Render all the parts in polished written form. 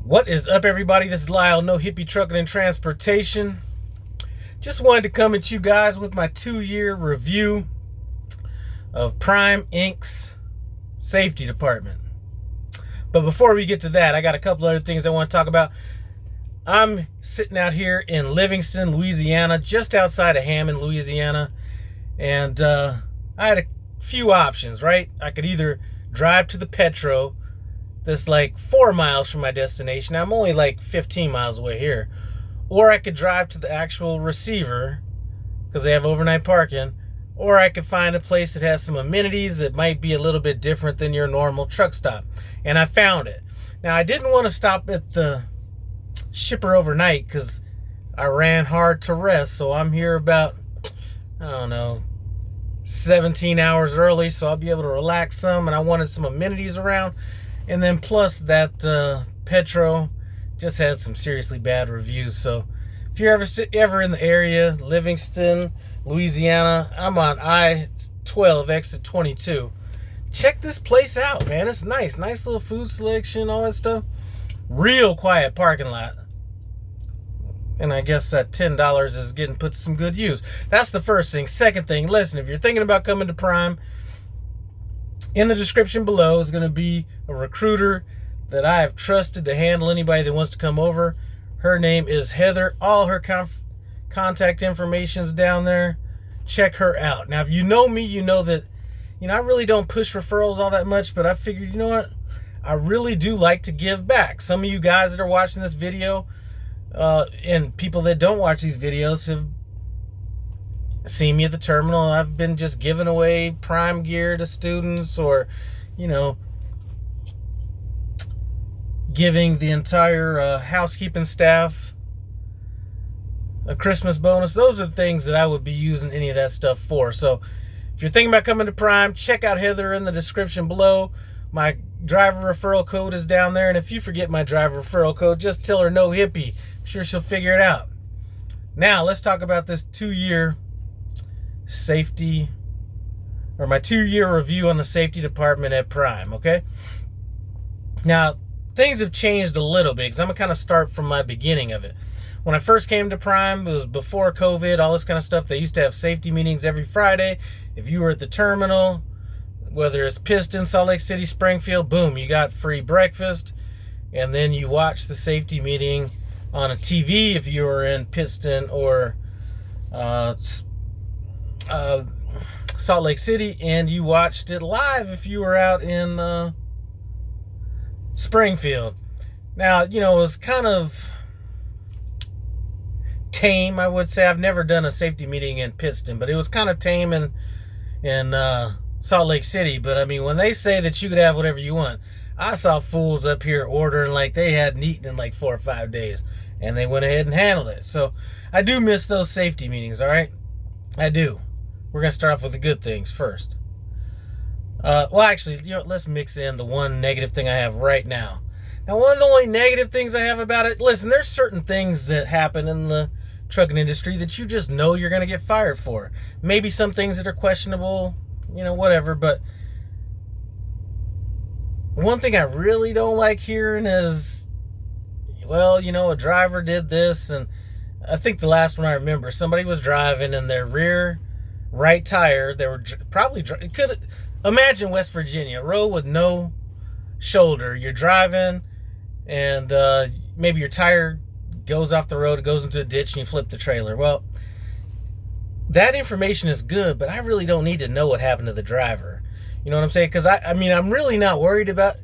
What is up, everybody? This is Lyle, No Hippie Trucking and Transportation. Just wanted to come at you guys with my 2-year review of Prime Inc.'s safety department. But before we get to that, I got a couple other things I want to talk about. I'm sitting out here in Livingston, Louisiana, just outside of Hammond, Louisiana, and I had a few options, right? I could either drive to the Petro, that's like 4 miles from my destination. I'm only like 15 miles away here. Or I could drive to the actual receiver because they have overnight parking. Or I could find a place that has some amenities that might be a little bit different than your normal truck stop. And I found it. Now, I didn't want to stop at the shipper overnight because I ran hard to rest. So I'm here about, 17 hours early. So I'll be able to relax some. And I wanted some amenities around. And then plus that Petro just had some seriously bad reviews. So if you're ever in the area, Livingston, Louisiana, I'm on I-12 exit 22. Check this place out, man. It's nice. Nice little food selection, all that stuff. Real quiet parking lot. And I guess that $10 is getting put to some good use. That's the first thing. Second thing, listen, if you're thinking about coming to Prime, in the description below is going to be a recruiter that I have trusted to handle anybody that wants to come over. Her name is Heather. All her contact information is down there. Check her out. Now, if you know me, you know that, I really don't push referrals all that much, but I figured, you know what? I really do like to give back. Some of you guys that are watching this video, and people that don't watch these videos have seen me at the terminal. I've been just giving away Prime gear to students, or giving the entire housekeeping staff a Christmas bonus. Those are the things that I would be using any of that stuff for. So if you're thinking about coming to Prime, check out Heather in the description below. My driver referral code is down there, and if you forget my driver referral code, just tell her no hippie. I'm sure she'll figure it out. Now let's talk about this 2-year safety, or my 2-year review on the safety department at Prime. Okay, now things have changed a little bit because I'm gonna kind of start from my beginning of it. When I first came to Prime, it was before COVID, all this kind of stuff. They used to have safety meetings every Friday. If you were at the terminal, whether it's Piston, Salt Lake City, Springfield, boom, you got free breakfast, and then you watch the safety meeting on a TV if you were in Piston or Salt Lake City, and you watched it live if you were out in Springfield. Now, it was kind of tame, I would say. I've never done a safety meeting in Piston, but it was kind of tame in Salt Lake City. But I mean, when they say that you could have whatever you want, I saw fools up here ordering like they hadn't eaten in like 4 or 5 days, and they went ahead and handled it. So I do miss those safety meetings, all right? I do. We're going to start off with the good things first. Well, actually, let's mix in the one negative thing I have right now. Now, one of the only negative things I have about it, listen, there's certain things that happen in the trucking industry that you just know you're going to get fired for. Maybe some things that are questionable, whatever. But one thing I really don't like hearing is, a driver did this. And I think the last one I remember, somebody was driving and their rear right tire, they were probably, imagine West Virginia, a road with no shoulder. You're driving and maybe your tire goes off the road, it goes into a ditch, and you flip the trailer. Well, that information is good, but I really don't need to know what happened to the driver. You know what I'm saying? Because I'm really not worried about,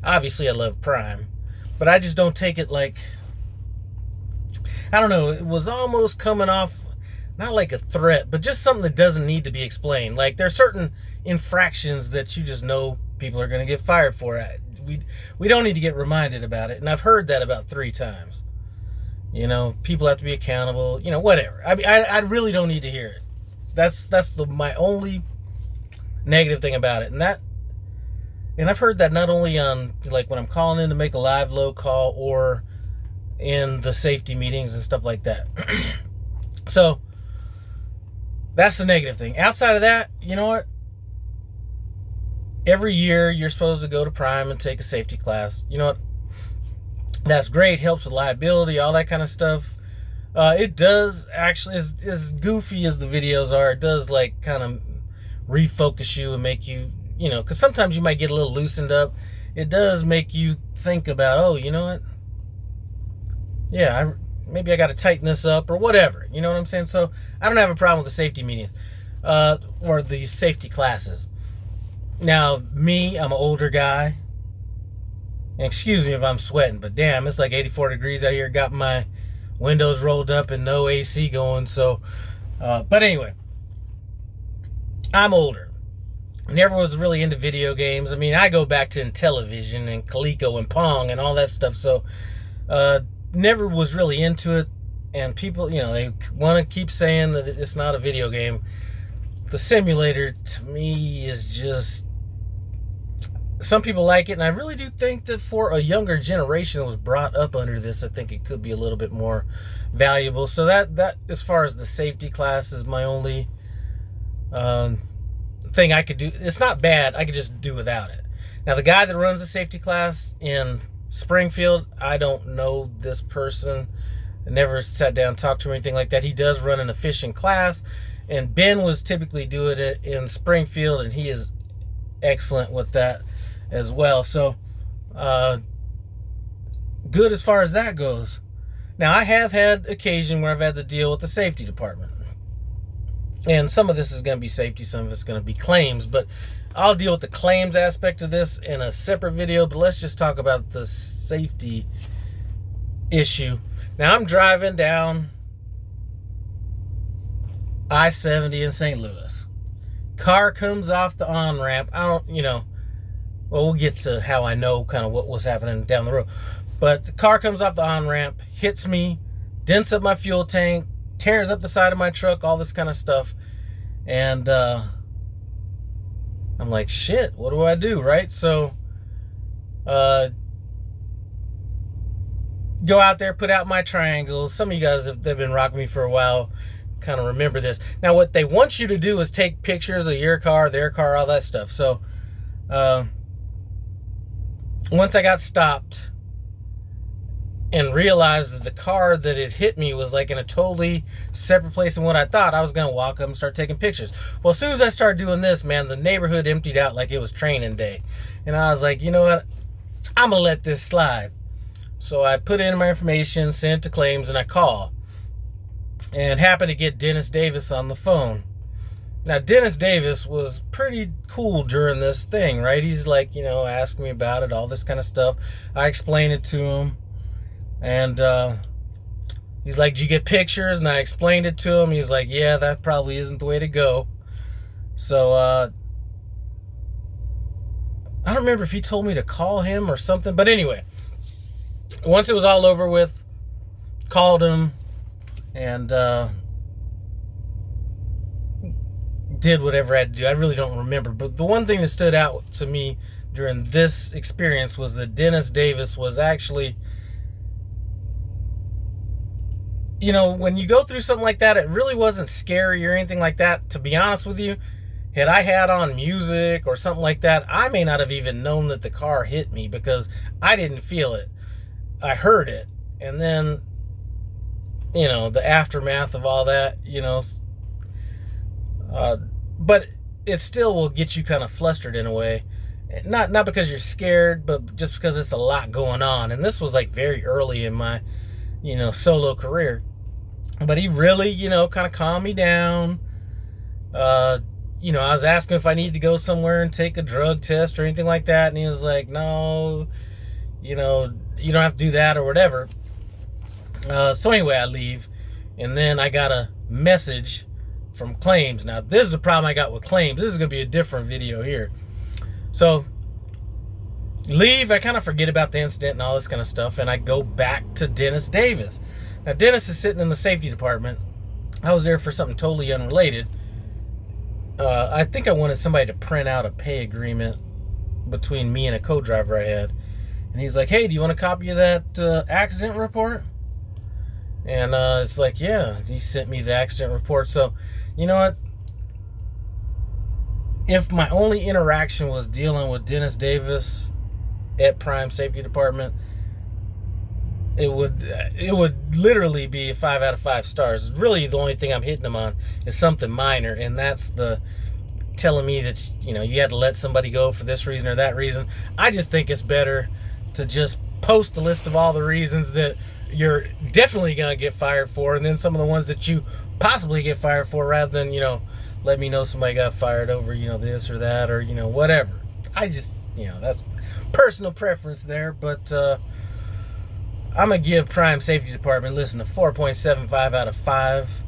obviously I love Prime, but I just don't take it like, I don't know, it was almost coming off not like a threat, but just something that doesn't need to be explained. Like, there's certain infractions that you just know people are going to get fired for. We don't need to get reminded about it. And I've heard that about 3 times. People have to be accountable, whatever. I mean, I really don't need to hear it. That's my only negative thing about it. And I've heard that not only on, like, when I'm calling in to make a live load call, or in the safety meetings and stuff like that. So that's the negative thing. Outside of that, you know what? every year you're supposed to go to Prime and take a safety class. You know what? That's great. Helps with liability, all that kind of stuff. It does actually, as goofy as the videos are, it does like kind of refocus you and make you, because sometimes you might get a little loosened up. It does make you think about, oh, you know what? Yeah, maybe I got to tighten this up or whatever. You know what I'm saying? So I don't have a problem with the safety meetings or the safety classes. Now, me, I'm an older guy. And excuse me if I'm sweating, but damn, it's like 84 degrees out here. Got my windows rolled up and no AC going. So, but anyway, I'm older. Never was really into video games. I mean, I go back to Intellivision and Coleco and Pong and all that stuff. So, never was really into it. And people, they want to keep saying that it's not a video game. The simulator, to me, is just... Some people like it, and I really do think that for a younger generation that was brought up under this, I think it could be a little bit more valuable. So that as far as the safety class is my only thing I could do. It's not bad. I could just do without it. Now, the guy that runs the safety class in Springfield, I don't know this person. I never sat down and talked to him or anything like that. He does run an efficient class, and Ben was typically doing it in Springfield, and he is excellent with that as well. So good as far as that goes. Now, I have had occasion where I've had to deal with the safety department, and some of this is going to be safety, some of it's going to be claims, but I'll deal with the claims aspect of this in a separate video. But let's just talk about the safety issue. Now, I'm driving down I-70 in St. Louis. Car comes off the on-ramp. Well, we'll get to how I know kind of what was happening down the road. But the car comes off the on-ramp, hits me, dents up my fuel tank, tears up the side of my truck, all this kind of stuff. And I'm like, shit, what do I do, right? So go out there, put out my triangles. Some of you guys, if they've been rocking me for a while, kind of remember this. Now, what they want you to do is take pictures of your car, their car, all that stuff. So once I got stopped and realized that the car that had hit me was like in a totally separate place than what I thought, I was going to walk up and start taking pictures. Well, as soon as I started doing this, man, the neighborhood emptied out like it was training day. And I was like, you know what? I'm going to let this slide. So I put in my information, sent it to claims, and I call. And happened to get Dennis Davis on the phone. Now, Dennis Davis was pretty cool during this thing, right? He's like, asking me about it, all this kind of stuff. I explained it to him. And he's like, did you get pictures? And I explained it to him. He's like, yeah, that probably isn't the way to go. So I don't remember if he told me to call him or something. But anyway, once it was all over with, called him and did whatever I had to do. I really don't remember. But the one thing that stood out to me during this experience was that Dennis Davis was actually... when you go through something like that, it really wasn't scary or anything like that. To be honest with you, had I had on music or something like that, I may not have even known that the car hit me because I didn't feel it. I heard it. And then, the aftermath of all that, but it still will get you kind of flustered in a way. Not because you're scared, but just because it's a lot going on. And this was like very early in my, solo career. But he really, kind of calmed me down. I was asking if I needed to go somewhere and take a drug test or anything like that. And he was like, no, you don't have to do that or whatever. So anyway, I leave. And then I got a message from claims. Now, this is the problem I got with claims. This is going to be a different video here. So, leave. I kind of forget about the incident and all this kind of stuff. And I go back to Dennis Davis. Now, Dennis is sitting in the safety department. I was there for something totally unrelated. I think I wanted somebody to print out a pay agreement between me and a co-driver I had. And he's like, hey, do you want a copy of that accident report? And it's like, yeah, he sent me the accident report. So, you know what? if my only interaction was dealing with Dennis Davis at Prime Safety Department, it would literally be a 5 out of 5 stars. Really, the only thing I'm hitting them on is something minor, and that's the telling me that, you know, you had to let somebody go for this reason or that reason. I just think it's better to just post a list of all the reasons that you're definitely gonna get fired for, and then some of the ones that you possibly get fired for, rather than, you know, let me know somebody got fired over, you know, this or that, or, you know, whatever. I just, you know, that's personal preference there, but I'm going to give Prime Safety Department, listen, a 4.75 out of 5.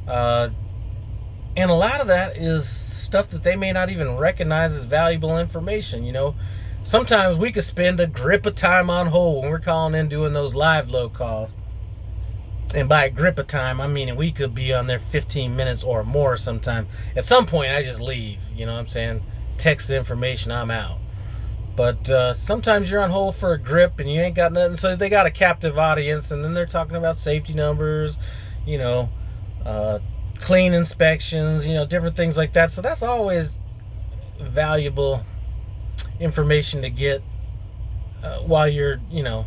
And a lot of that is stuff that they may not even recognize as valuable information, you know. Sometimes we could spend a grip of time on hold when we're calling in doing those live load calls. And by a grip of time, I mean we could be on there 15 minutes or more sometime. At some point, I just leave, you know what I'm saying? Text the information, I'm out. But sometimes you're on hold for a grip and you ain't got nothing. So they got a captive audience, and then they're talking about safety numbers, you know, clean inspections, you know, different things like that. So that's always valuable information to get while you're, you know,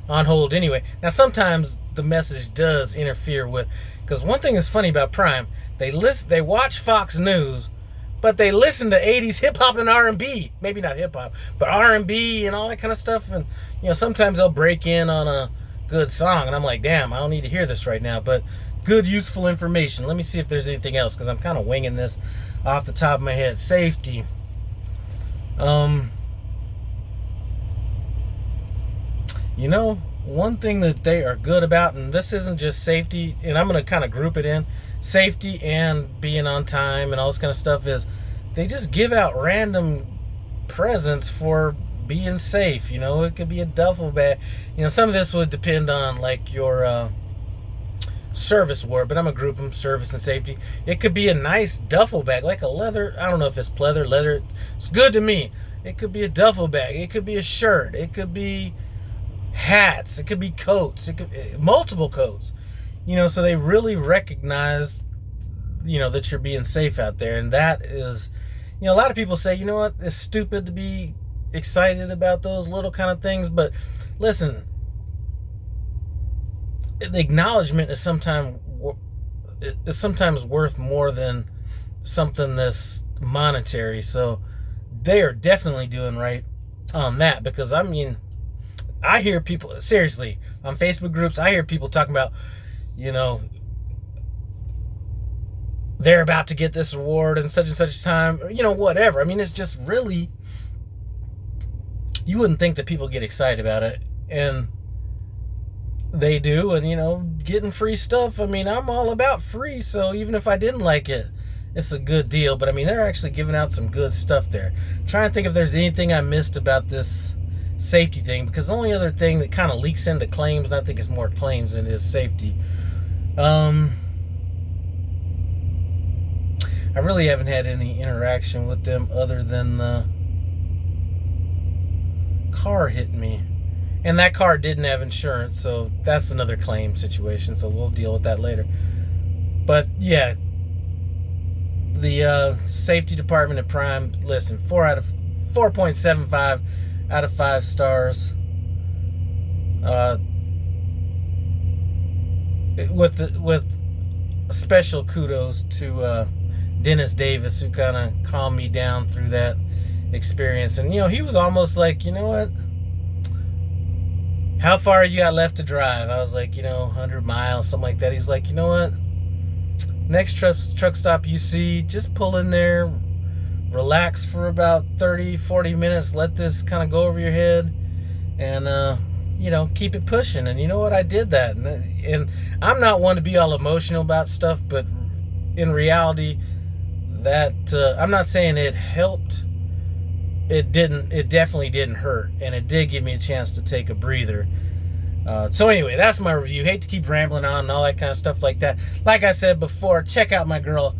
on hold anyway. Now, sometimes the message does interfere with, because one thing is funny about Prime, they watch Fox News, but they listen to 80s hip-hop and R&B. Maybe not hip-hop, but R&B and all that kind of stuff. And, you know, sometimes they'll break in on a good song, and I'm like, damn, I don't need to hear this right now. But good, useful information. Let me see if there's anything else, because I'm kind of winging this off the top of my head. Safety. You know, one thing that they are good about, and this isn't just safety, and I'm going to kind of group it in, safety and being on time and all this kind of stuff, is they just give out random presents for being safe. You know, it could be a duffel bag. You know, some of this would depend on like your service award, but I'm gonna group them, service and safety. It could be a nice duffel bag, like a leather, I don't know if it's pleather, leather, it's good to me. It could be a duffel bag, it could be a shirt, it could be hats, it could be coats, it could multiple coats. You know, so they really recognize, you know, that you're being safe out there. And that is, you know, a lot of people say, you know what, it's stupid to be excited about those little kind of things. But listen, the acknowledgement is sometimes worth more than something that's monetary. So they are definitely doing right on that, because I mean, I hear people, seriously, on Facebook groups, I hear people talking about, you know, they're about to get this award in such and such time, or, you know, whatever. I mean, it's just really, you wouldn't think that people get excited about it, and they do. And, you know, getting free stuff, I mean, I'm all about free, so even if I didn't like it, it's a good deal. But I mean, they're actually giving out some good stuff there. I'm trying to think if there's anything I missed about this safety thing, because the only other thing that kind of leaks into claims, and I think it's more claims than it is safety, I really haven't had any interaction with them other than the car hit me, and that car didn't have insurance, so that's another claim situation, so we'll deal with that later. But yeah, the safety department at Prime, listen, 4.75 out of 5 stars. With special kudos to Dennis Davis, who kind of calmed me down through that experience. And, you know, he was almost like, you know what, how far you got left to drive? I was like, you know, 100 miles, something like that. He's like, you know what, next truck stop you see, just pull in there, relax for about 30-40 minutes, let this kind of go over your head, and you know, keep it pushing. And you know what, I did that. And I'm not one to be all emotional about stuff, but in reality, that I'm not saying it helped, it definitely didn't hurt, and it did give me a chance to take a breather. So anyway, that's my review. Hate to keep rambling on and all that kind of stuff like that. Like I said before, check out my girl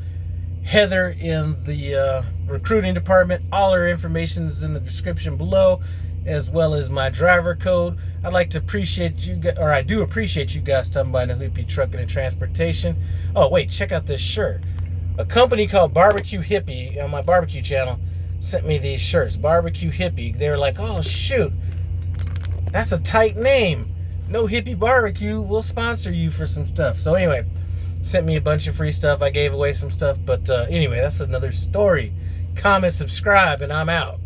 Heather in the recruiting department. All her information is in the description below, as well as my driver code. I'd like to appreciate you guys, or I do appreciate you guys stopping by the Whilyv Trucking and Transportation. Oh wait, check out this shirt. a company called Barbecue Hippie on my barbecue channel sent me these shirts. Barbecue Hippie. They were like, oh shoot, that's a tight name. No Hippie Barbecue, we'll sponsor you for some stuff. So anyway, sent me a bunch of free stuff. I gave away some stuff, but anyway, that's another story. Comment, subscribe, and I'm out.